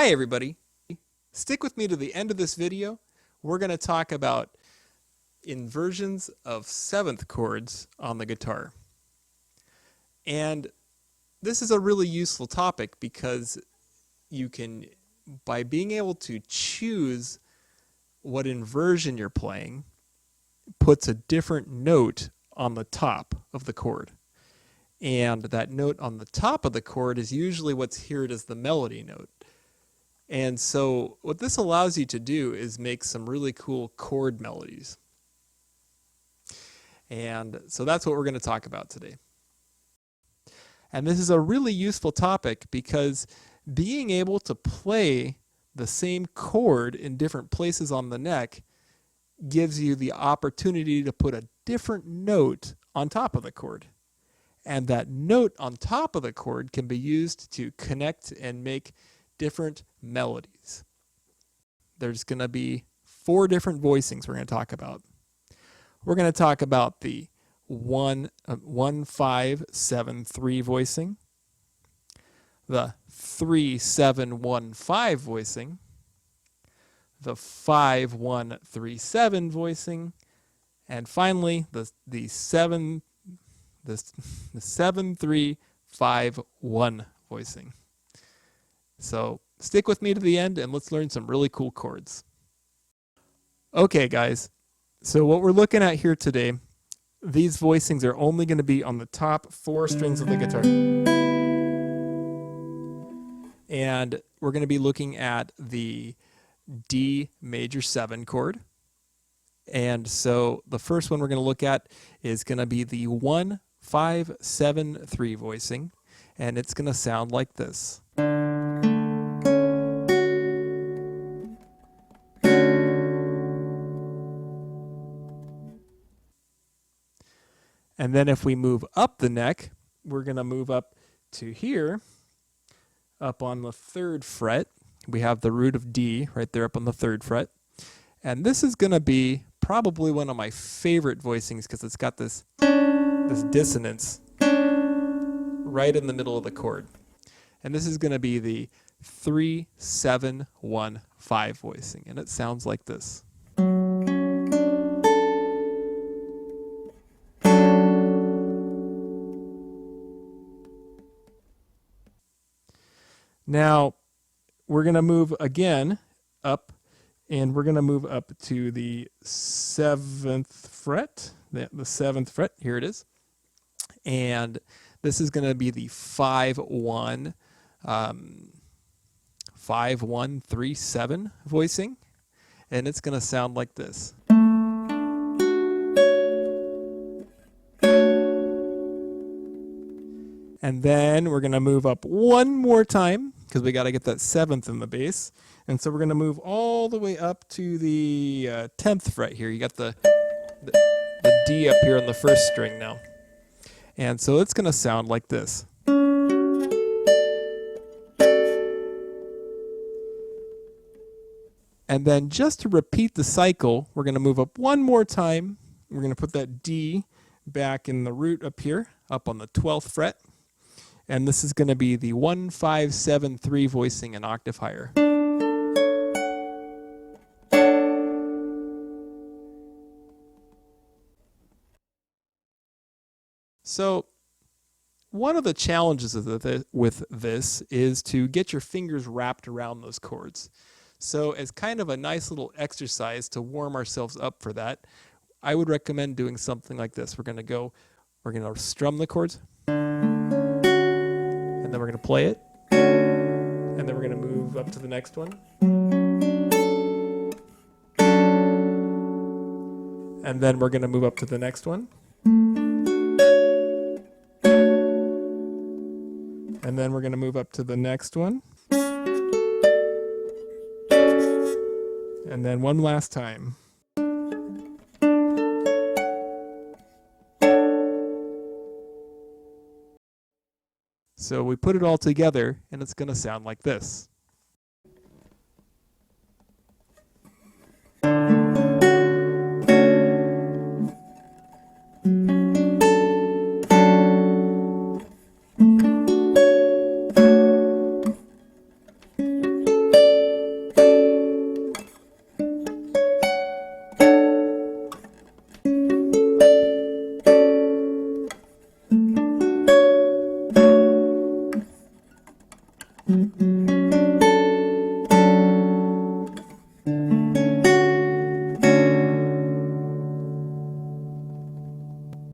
Hi everybody. Stick with me to the end of this video. We're going to talk about inversions of 7th chords on the guitar. And this is a really useful topic because you can, by being able to choose what inversion you're playing, puts a different note on the top of the chord. And that note on the top of the chord is usually what's heard as the melody note. And so what this allows you to do is make some really cool chord melodies. And so that's what we're going to talk about today. And this is a really useful topic because being able to play the same chord in different places on the neck gives you the opportunity to put a different note on top of the chord. And that note on top of the chord can be used to connect and make different melodies. There's going to be 4 different voicings we're going to talk about. We're going to talk about the 1-5-7-3 voicing, the 3-7-1-5 voicing, the 5-1-3-7 voicing, and finally the 7-3-5-1 voicing. So stick with me to the end and let's learn some really cool chords. Okay guys, so what we're looking at here today, these voicings are only going to be on the top 4 strings of the guitar. And we're going to be looking at the D major 7 chord. And so the first one we're going to look at is going to be the 1-5-7-3 voicing. And it's going to sound like this. And then if we move up the neck, we're going to move up to here, up on the 3rd fret. We have the root of D right there up on the 3rd fret. And this is going to be probably one of my favorite voicings because it's got this dissonance right in the middle of the chord. And this is going to be the 3-7-1-5 voicing. And it sounds like this. Now, we're going to move again up, and we're going to move up to the 7th fret, the 7th fret, here it is. And this is going to be the 5-1-3-7 voicing, and it's going to sound like this. And then we're going to move up one more time because we got to get that 7th in the bass. And so we're going to move all the way up to the 10th fret here. You got the D up here on the 1st string now. And so it's going to sound like this. And then just to repeat the cycle, we're going to move up one more time. We're going to put that D back in the root up here, up on the 12th fret. And this is going to be the 1-5-7-3 voicing an octave higher. So one of the challenges with this is to get your fingers wrapped around those chords. So as kind of a nice little exercise to warm ourselves up for that, I would recommend doing something like this. We're going to strum the chords. And then we're going to play it, and then we're going to move up to the next one, and then we're going to move up to the next one, and then we're going to move up to the next one, and then one last time. So we put it all together, and it's going to sound like this.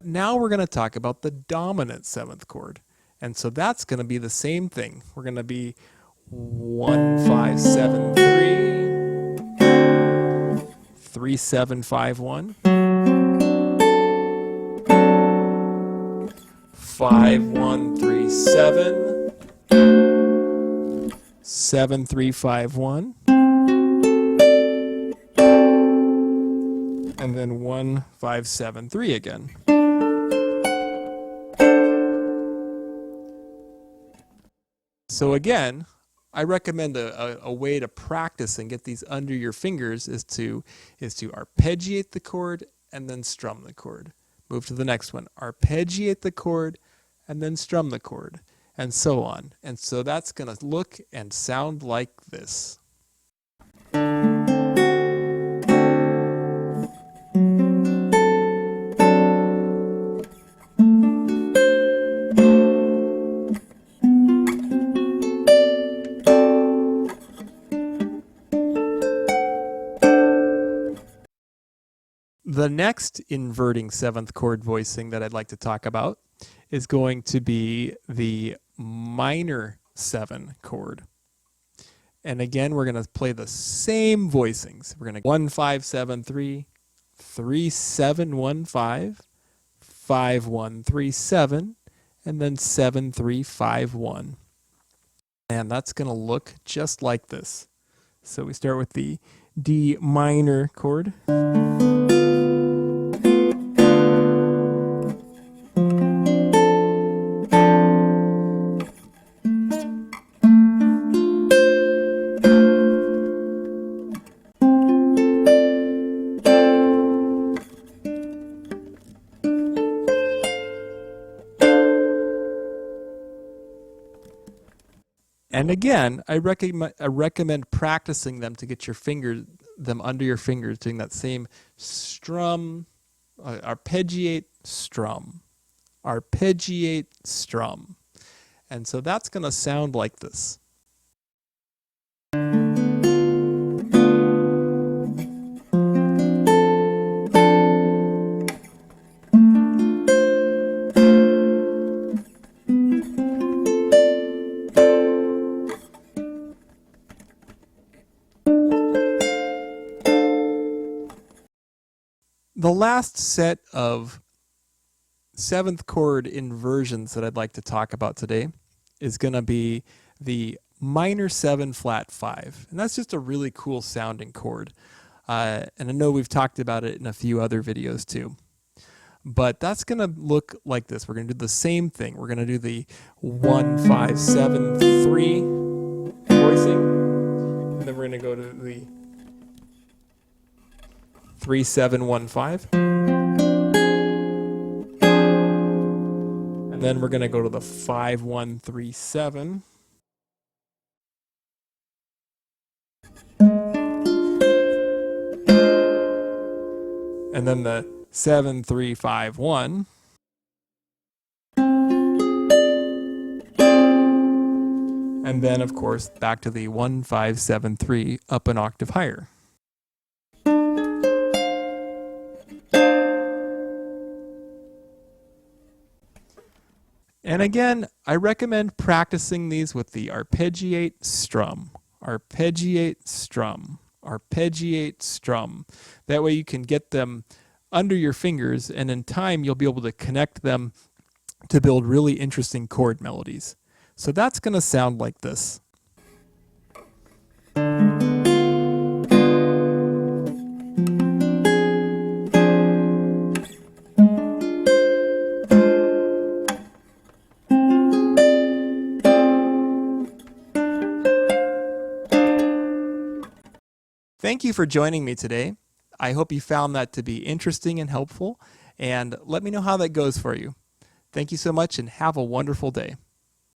now we're going to talk about the dominant 7th chord. And so that's going to be the same thing. We're going to be 1, 5, 7, 3, 3, 7, 5, 1, 5, 1, 3, 7, 7, 3, 5, 1, and then 1, 5, 7, 3 again. So again, I recommend a way to practice and get these under your fingers is to arpeggiate the chord and then strum the chord. Move to the next one. Arpeggiate the chord and then strum the chord, and so on. And so that's going to look and sound like this. The next inverting 7th chord voicing that I'd like to talk about is going to be the minor 7 chord. And again, we're going to play the same voicings. We're going to 1, 5, 7, 3, 3, 7, 1, 5, 5, 1, 3, 7, and then 7, 3, 5, 1. And that's going to look just like this. So we start with the D minor chord. And again, I recommend practicing them to get them under your fingers, doing that same strum, arpeggiate, strum, arpeggiate, strum. And so that's going to sound like this. The last set of 7th chord inversions that I'd like to talk about today is going to be the minor 7 flat 5. And that's just a really cool sounding chord. And I know we've talked about it in a few other videos too. But that's going to look like this. We're going to do the same thing. We're going to do the 1, 5, 7, 3 voicing. And then we're going to go to the 3, 7, 1, 5. And then we're going to go to the 5, 1, 3, 7. And then the 7, 3, 5, 1. And then, of course, back to the 1, 5, 7, 3, up an octave higher. And again, I recommend practicing these with the arpeggiate strum, arpeggiate strum, arpeggiate strum. That way you can get them under your fingers, and in time you'll be able to connect them to build really interesting chord melodies. So that's going to sound like this. Thank you for joining me today. I hope you found that to be interesting and helpful, and let me know how that goes for you. Thank you so much and have a wonderful day.